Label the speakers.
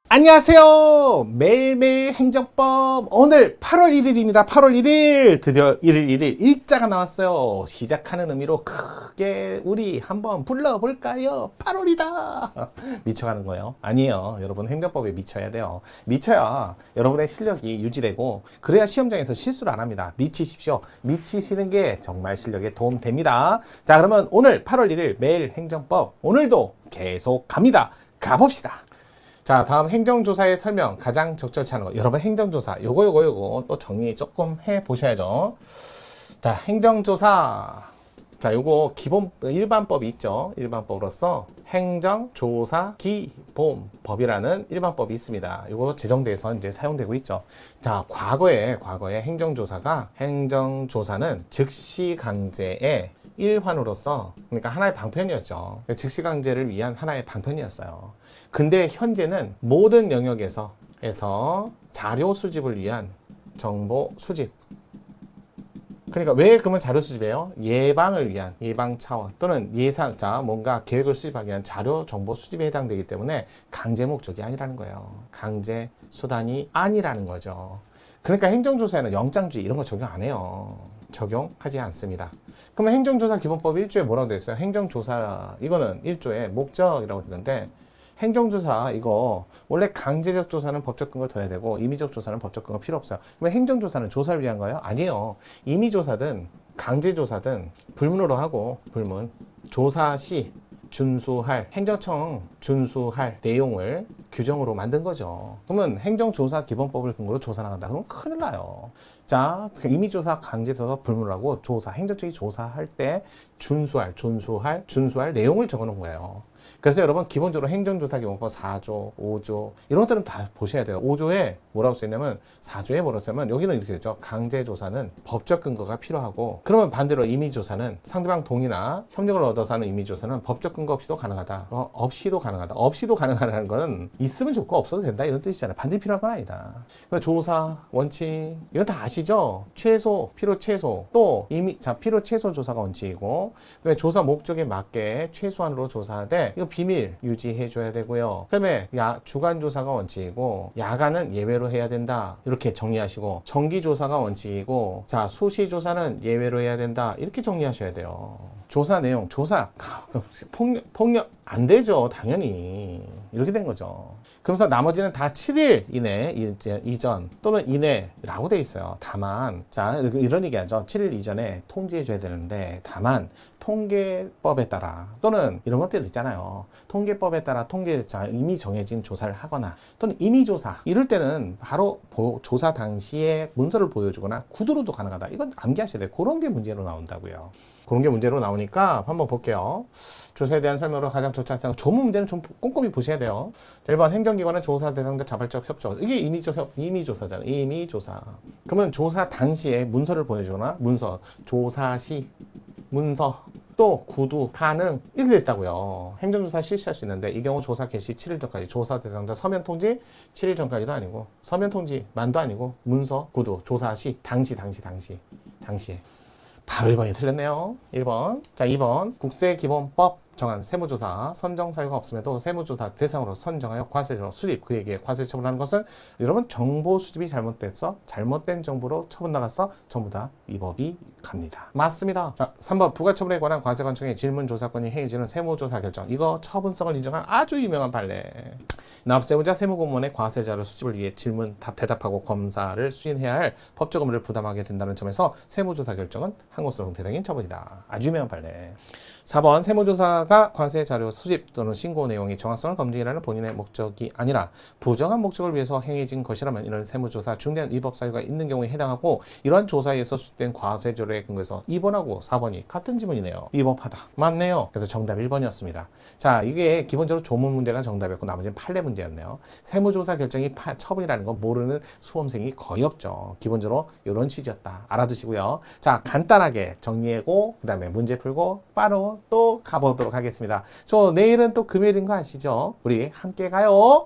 Speaker 1: 안녕하세요. 매일매일 행정법. 오늘 8월 1일입니다. 8월 1일. 드디어 1일 일자가 나왔어요. 시작하는 의미로 크게 우리 한번 불러볼까요? 8월이다. 미쳐가는 거예요. 아니에요. 여러분 행정법에 미쳐야 돼요. 미쳐야 여러분의 실력이 유지되고 그래야 시험장에서 실수를 안 합니다. 미치십시오. 미치시는 게 정말 실력에 도움 됩니다. 자, 그러면 오늘 8월 1일 매일 행정법. 오늘도 계속 갑니다. 가봅시다. 자, 다음 행정조사의 설명 가장 적절치 않은 거. 여러분 행정조사 요거 또 정리 조금 해 보셔야죠. 자, 행정조사. 자, 요거 기본 일반법이 있죠. 일반법으로서 행정조사 기본법이라는 일반법이 있습니다. 요거 제정돼서 이제 사용되고 있죠. 자, 과거에 행정조사는 즉시강제의 일환으로서, 그러니까 하나의 방편이었죠. 즉시강제를 위한 하나의 방편이었어요. 근데 현재는 모든 영역에서 자료 수집을 위한 정보 수집. 그러니까 왜 그러면 자료 수집이에요? 예방을 위한 예방 차원 또는 예상자 뭔가 계획을 수집하기 위한 자료 정보 수집에 해당되기 때문에 강제 목적이 아니라는 거예요. 강제 수단이 아니라는 거죠. 그러니까 행정조사에는 영장주의 이런 거 적용 안 해요. 적용하지 않습니다. 그러면 행정조사 기본법 1조에 뭐라고 되어 있어요? 행정조사 이거는 1조의 목적이라고 되는데, 행정조사 이거 원래 강제적 조사는 법적 근거 둬야 되고 임의적 조사는 법적 근거 필요 없어요. 그럼 행정조사는 조사를 위한 거예요? 아니에요. 임의조사든 강제조사든 불문으로 하고, 불문 조사 시 준수할, 행정청 준수할 내용을 규정으로 만든 거죠. 그러면 행정조사 기본법을 근거로 조사 나간다. 그러면 큰일 나요. 자, 임의조사, 강제조사, 불문하고 조사, 행정청이 조사할 때 준수할 내용을 적어 놓은 거예요. 그래서 여러분 기본적으로 행정조사 기본법 4조, 5조 이런 것들은 다 보셔야 돼요. 5조에 뭐라고 써있냐면, 4조에 뭐라고 써있냐면 여기는 이렇게 되죠. 강제조사는 법적 근거가 필요하고, 그러면 반대로 임의조사는 상대방 동의나 협력을 얻어서 하는 임의조사는 법적 근거 없이도 가능하다. 없이도 가능하다. 없이도 가능하다는 건 있으면 좋고 없어도 된다 이런 뜻이잖아요. 반드시 필요한 건 아니다. 조사, 원칙 이건 다 아시죠? 최소, 필요 최소, 또 필요 최소 조사가 원칙이고, 조사 목적에 맞게 최소한으로 조사하되 이거 비밀 유지해줘야 되고요. 그다음에 주간 조사가 원칙이고 야간은 예외로 해야 된다. 이렇게 정리하시고, 정기 조사가 원칙이고, 자, 수시 조사는 예외로 해야 된다. 이렇게 정리하셔야 돼요. 조사 내용, 폭력 안 되죠. 당연히 이렇게 된 거죠. 그래서 나머지는 다 7일 이내 이전 또는 이내라고 돼 있어요. 다만, 자, 이런 얘기하죠. 7일 이전에 통지해 줘야 되는데, 다만 통계법에 따라 또는 이런 것들 있잖아요. 통계법에 따라 이미 정해진 조사를 하거나 또는 임의조사 이럴 때는 바로 조사 당시에 문서를 보여주거나 구두로도 가능하다. 이건 암기하셔야 돼요. 그런 게 문제로 나온다고요. 그런 게 문제로 나오니까 한번 볼게요. 조사에 대한 설명으로 가장 적절한 조문 문제는 좀 꼼꼼히 보셔야 돼요. 자, 1번 행정기관은 조사 대상자 자발적 협조. 이게 임의조사잖아요. 임의조사. 그러면 조사 당시에 문서를 보여주거나 조사 시 문서 또 구두 가능 이렇게 됐다고요. 행정조사 실시할 수 있는데, 이 경우 조사 개시 7일 전까지, 조사 대상자 서면 통지 7일 전까지도 아니고, 서면 통지 만도 아니고, 문서 구두 조사 시 당시에 바로 1번이 틀렸네요. 1번. 자, 2번 국세기본법 정한 세무조사 선정 사유가 없음에도 세무조사 대상으로 선정하여 과세로 수립, 그에게 과세 처분하는 것은, 여러분 정보 수집이 잘못돼서 잘못된 정보로 처분 나갔어, 전부 다 이 법이 갑니다. 맞습니다. 자, 3번 부가처분에 관한 과세관청의 질문조사권이 행해지는 세무조사 결정. 이거 처분성을 인정한 아주 유명한 판례. 납세우자 세무공무원의 과세자료 수집을 위해 질문 대답하고 검사를 수행해야 할 법적 의무를 부담하게 된다는 점에서 세무조사 결정은 항고성 대상인 처분이다. 아주 유명한 판례. 4번 세무조사가 과세 자료 수집 또는 신고 내용의 정확성을 검증이라는 본인의 목적이 아니라 부정한 목적을 위해서 행해진 것이라면, 이런 세무조사 중대한 위법 사유가 있는 경우에 해당하고, 이러한 조사에 의해서 수집된 과세 자료에 근거해서 2번하고 4번이 같은 지문이네요. 위법하다. 맞네요. 그래서 정답 1번이었습니다. 자, 이게 기본적으로 조문 문제가 정답이었고 나머지는 판례 문제였네요. 세무조사 결정이 처분이라는 건 모르는 수험생이 거의 없죠. 기본적으로 이런 취지였다. 알아두시고요. 자, 간단하게 정리하고 그 다음에 문제 풀고 바로 또 가보도록 하겠습니다. 내일은 또 금요일인 거 아시죠? 우리 함께 가요.